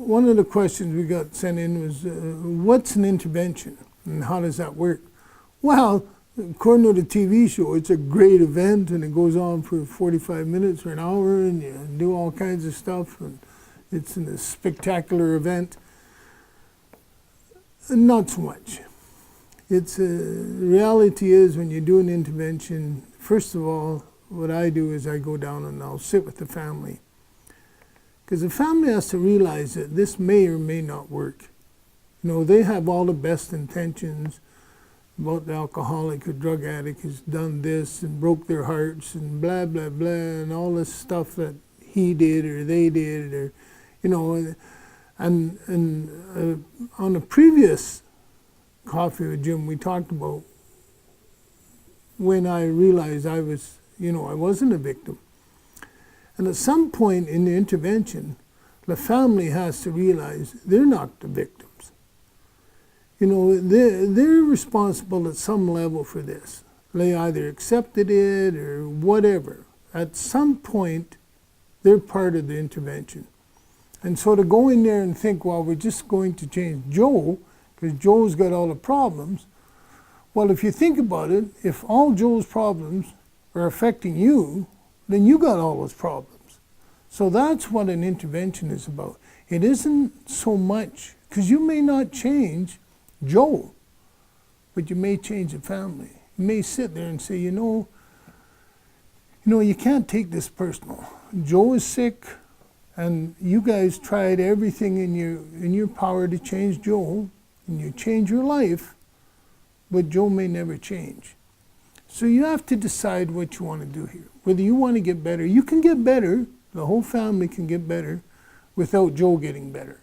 one of the questions we got sent in was, what's an intervention and how does that work? Well, according to the TV show, it's a great event and it goes on for 45 minutes or an hour and you do all kinds of stuff and it's a spectacular event. Not so much. The reality is when you do an intervention, first of all, what I do is I go down and I'll sit with the family. Because the family has to realize that this may or may not work. You know, they have all the best intentions about the alcoholic or drug addict who's done this and broke their hearts and blah, blah, blah, and all this stuff that he did or they did, or, you know, and on a previous Coffee with Jim, we talked about when I realized I was, you know, I wasn't a victim. And at some point in the intervention, the family has to realize they're not the victims. You know, they're responsible at some level for this. They either accepted it or whatever. At some point, they're part of the intervention. And so to go in there and think, well, we're just going to change Joe, because Joe's got all the problems. Well, if you think about it, if all Joe's problems are affecting you, then you got all those problems. So that's what an intervention is about. It isn't so much, because you may not change Joe, but you may change the family. You may sit there and say, you know, you can't take this personal. Joe is sick, and you guys tried everything in your power to change Joe, and you change your life, but Joe may never change. So you have to decide what you want to do here. Whether you want to get better, you can get better, the whole family can get better without Joe getting better.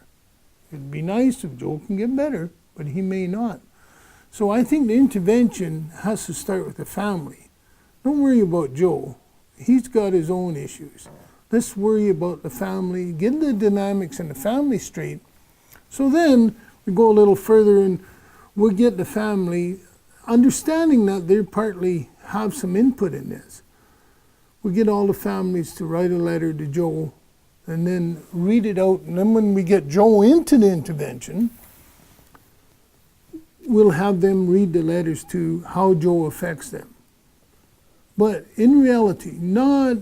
It'd be nice if Joe can get better, but he may not. So I think the intervention has to start with the family. Don't worry about Joe. He's got his own issues. Let's worry about the family, get the dynamics in the family straight. So then we go a little further and we'll get the family understanding that they partly have some input in this. We get all the families to write a letter to Joe and then read it out. And then when we get Joe into the intervention, we'll have them read the letters to how Joe affects them. But in reality, not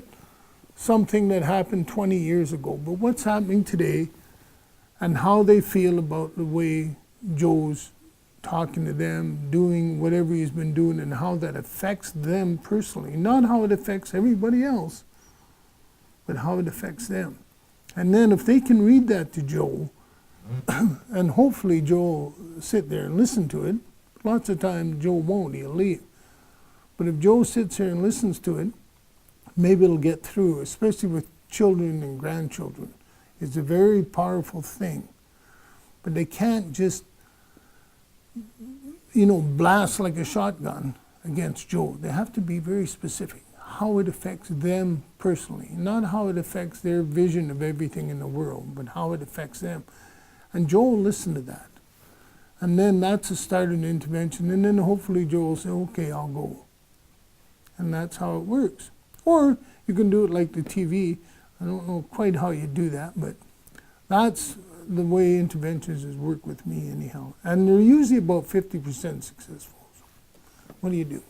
something that happened 20 years ago, but what's happening today and how they feel about the way Joe's talking to them, doing whatever he's been doing, and how that affects them personally. Not how it affects everybody else, but how it affects them. And then if they can read that to Joe, and hopefully Joe will sit there and listen to it. Lots of times Joe won't, he'll leave. But if Joe sits here and listens to it, maybe it'll get through, especially with children and grandchildren. It's a very powerful thing. But they can't just, blast like a shotgun against Joe. They have to be very specific, how it affects them personally, not how it affects their vision of everything in the world, but how it affects them. And Joe will listen to that. And then that's a start of an intervention, and then hopefully Joe will say, okay, I'll go. And that's how it works. Or you can do it like the TV. I don't know quite how you do that, but that's the way interventions work with me anyhow. And they're usually about 50% successful. So what do you do?